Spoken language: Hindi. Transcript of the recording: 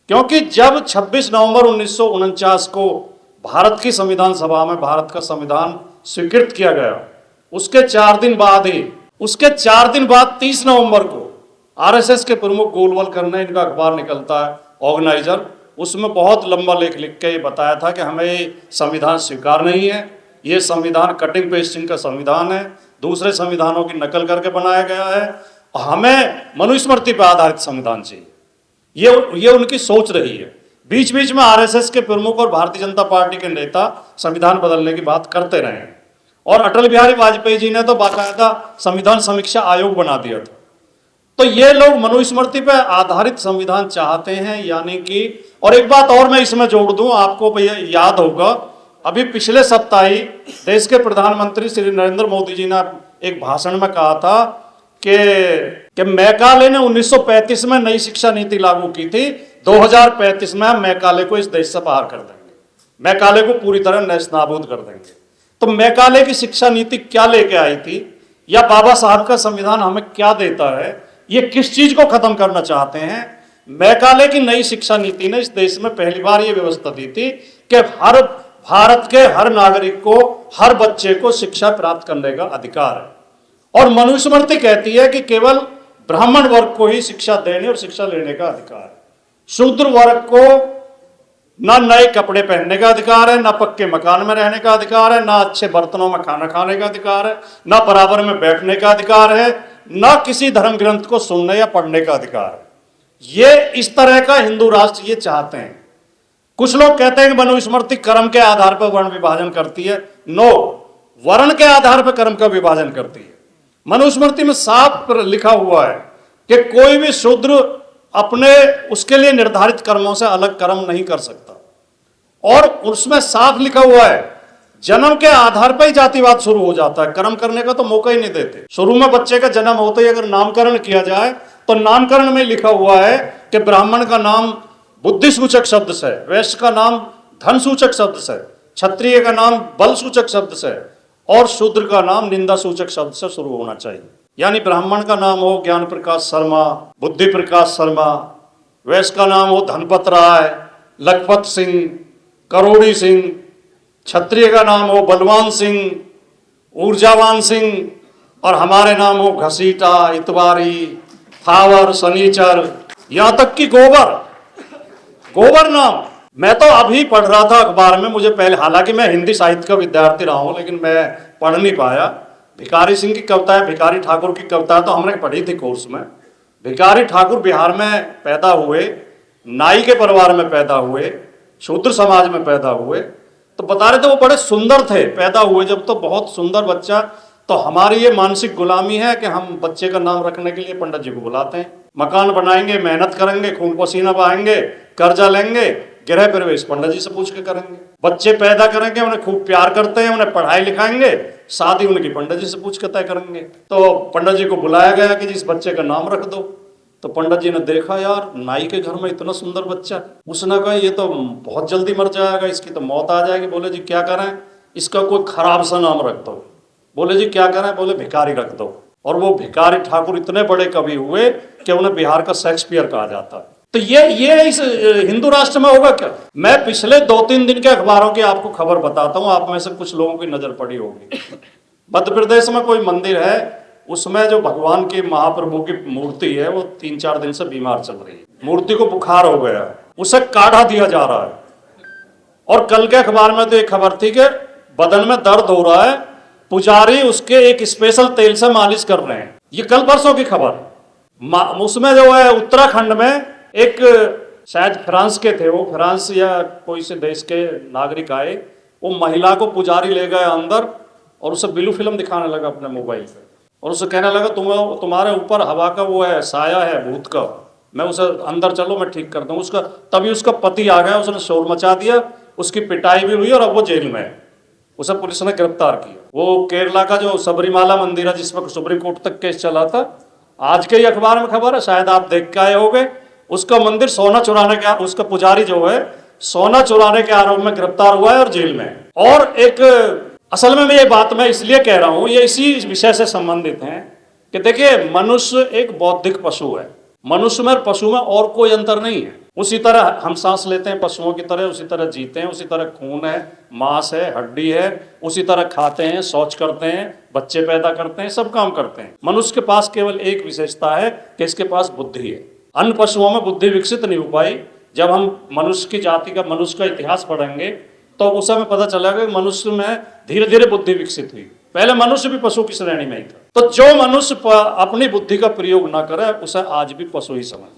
क्योंकि जब 26 नवंबर 1949 को भारत की संविधान सभा में भारत का संविधान स्वीकृत किया गया, उसके 4 दिन बाद 30 नवंबर को आरएसएस के प्रमुख गोलवलकर ने, इनका अखबार निकलता है ऑर्गेनाइजर, उसमें बहुत लंबा लेख लिख के बताया था कि हमें ये संविधान स्वीकार नहीं है, ये संविधान कटिंग पेस्टिंग का संविधान है, दूसरे संविधानों की नकल करके बनाया गया है, हमें मनुस्मृति पर आधारित संविधान चाहिए। ये उनकी सोच रही है। बीच बीच में आरएसएस के प्रमुख और भारतीय जनता पार्टी के नेता संविधान बदलने की बात करते रहे हैं, और अटल बिहारी वाजपेयी जी ने तो बाकायदा संविधान समीक्षा आयोग बना दिया था। तो ये लोग मनुस्मृति पर आधारित संविधान चाहते हैं, यानी कि, और एक बात और मैं इसमें जोड़ दूं, आपको याद होगा अभी पिछले सप्ताह ही देश के प्रधानमंत्री श्री नरेंद्र मोदी जी ने एक भाषण में कहा था कि मैकाले ने 1935 में नई शिक्षा नीति लागू की थी, 2035 में हम मैकाले को इस देश से बाहर कर देंगे, मैकाले को पूरी तरह नेस्तनाबूद कर देंगे। तो मैकाले की शिक्षा नीति क्या लेके आई थी, या बाबा साहब का संविधान हमें क्या देता है, ये किस चीज को खत्म करना चाहते हैं? मैकाले की नई शिक्षा नीति ने इस देश में पहली बार ये व्यवस्था दी थी कि हर भारत के हर नागरिक को, हर बच्चे को शिक्षा प्राप्त करने का अधिकार है, और मनुस्मृति कहती है कि केवल ब्राह्मण वर्ग को ही शिक्षा देने और शिक्षा लेने का अधिकार है। शूद्र वर्ग को ना नए कपड़े पहनने का अधिकार है, ना पक्के मकान में रहने का अधिकार है, ना अच्छे बर्तनों में खाना खाने का अधिकार है, ना बराबर में बैठने का अधिकार है, ना किसी धर्म ग्रंथ को सुनने या पढ़ने का अधिकार है। ये इस तरह का हिंदू राष्ट्र ये चाहते हैं। कुछ लोग कहते हैं कि मनुस्मृति कर्म के आधार पर वर्ण विभाजन करती है। नो, वर्ण के आधार पर कर्म का विभाजन करती है। मनुस्मृति में साफ लिखा हुआ है कि कोई भी शूद्र अपने उसके लिए निर्धारित कर्मों से अलग कर्म नहीं कर सकता, और उसमें साफ लिखा हुआ है जन्म के आधार पर ही जातिवाद शुरू हो जाता है, कर्म करने का तो मौका ही नहीं देते। शुरू में बच्चे का जन्म होते ही अगर नामकरण किया जाए तो नामकरण में लिखा हुआ है कि ब्राह्मण का नाम बुद्धि सूचक शब्द से, वैश्य का नाम धन सूचक शब्द से, क्षत्रिय का नाम बल सूचक शब्द से, और शूद्र का नाम निंदा सूचक शब्द से शुरू होना चाहिए। यानी ब्राह्मण का नाम हो ज्ञान प्रकाश शर्मा, बुद्धि प्रकाश शर्मा, वैश्य का नाम हो धनपत राय, लखपत सिंह, करोड़ी सिंह, क्षत्रिय का नाम हो बलवान सिंह, ऊर्जावान सिंह, और हमारे नाम हो घसीटा, इतवारी, थावर, शनीचर, यहां तक कि गोबर नाम। मैं तो अभी पढ़ रहा था अखबार में, मुझे पहले, हालांकि मैं हिंदी साहित्य का विद्यार्थी रहा हूं, लेकिन मैं पढ़ नहीं पाया। भिखारी सिंह की कविताएं, भिखारी ठाकुर की कविताएं तो हमने पढ़ी थी कोर्स में। भिखारी ठाकुर बिहार में पैदा हुए, नाई के परिवार में पैदा हुए, शूद्र समाज में पैदा हुए, तो बता रहे थे वो बड़े सुंदर थे पैदा हुए जब, तो बहुत सुंदर बच्चा। तो हमारी ये मानसिक गुलामी है कि हम बच्चे का नाम रखने के लिए पंडित जी को बुलाते हैं, मकान बनाएंगे, मेहनत करेंगे, खून पसीना बहाएंगे, कर्जा लेंगे, गृह प्रवेश पंडित जी से पूछ के करेंगे, बच्चे पैदा करेंगे, उन्हें खूब प्यार करते हैं, उन्हें पढ़ाई लिखाएंगे, शादी उनकी पंडित जी से पूछ के तय करेंगे। तो पंडित जी को बुलाया गया कि जिस बच्चे का नाम रख दो। तो पंडित जी ने देखा, यार नाई के घर में इतना सुंदर बच्चा, उसने कहा ये तो बहुत जल्दी मर जाएगा, इसकी तो मौत आ जाएगी। बोले जी क्या करें? इसका कोई खराब सा नाम रख दो। बोले जी क्या करें? बोले भिखारी रख दो। और वो भिखारी ठाकुर इतने बड़े कवि हुए कि उन्हें बिहार का शेक्सपियर कहा जाता है। तो ये इस हिंदू राष्ट्र में होगा क्या? मैं पिछले 2-3 दिन के अखबारों की आपको खबर बताता हूं, आप में से कुछ लोगों की नजर पड़ी होगी। मध्य प्रदेश में कोई मंदिर है, उसमें जो भगवान की महाप्रभु की मूर्ति है वो 3-4 दिन से बीमार चल रही है, मूर्ति को बुखार हो गया है, उसे काढ़ा दिया जा रहा है। और कल के अखबार में तो एक खबर थी कि बदन में दर्द हो रहा है, पुजारी उसके एक स्पेशल तेल से मालिश कर रहे हैं। ये कल परसों की खबर। उसमें जो है उत्तराखंड में एक, शायद फ्रांस के थे वो, फ्रांस या कोई से देश के नागरिक आए, वो महिला को पुजारी ले गए अंदर और उसे ब्लू फिल्म दिखाने लगा अपने मोबाइल पे, और उसे कहने लगा तुम्हारे ऊपर हवा का वो है, साया है भूत का, मैं उसे अंदर चलो मैं ठीक कर दूँ उसका। तभी उसका पति आ गया, उसने शोर मचा दिया, उसकी पिटाई भी हुई और अब वो जेल में है, उसे पुलिस ने गिरफ्तार किया। वो केरला का जो सबरीमाला मंदिर है जिसमें सुप्रीम कोर्ट तक केस चला था, आज के ही अखबार में खबर है, शायद आप देख के आए होंगे। उसका मंदिर सोना चुराने के, उसका पुजारी जो है सोना चुराने के आरोप में गिरफ्तार हुआ है और जेल में है। और एक, असल में ये बात मैं इसलिए कह रहा हूं, ये इसी विषय से संबंधित है कि देखिए मनुष्य एक बौद्धिक पशु है, मनुष्य में पशु में और कोई अंतर नहीं है। उसी तरह हम सांस लेते हैं पशुओं की तरह, उसी तरह जीते हैं, उसी तरह खून है, मांस है, हड्डी है, उसी तरह खाते हैं, शौच करते हैं, बच्चे पैदा करते हैं, सब काम करते हैं। मनुष्य के पास केवल एक विशेषता है कि इसके पास बुद्धि है। अन्य पशुओं में बुद्धि विकसित नहीं हो पाई। जब हम मनुष्य की जाति का, मनुष्य का इतिहास पढ़ेंगे तो उस समय पता चलेगा कि मनुष्य में धीरे धीरे बुद्धि विकसित हुई। पहले मनुष्य भी पशु की श्रेणी में ही था। तो जो मनुष्य अपनी बुद्धि का प्रयोग ना करे उसे आज भी पशु ही समझ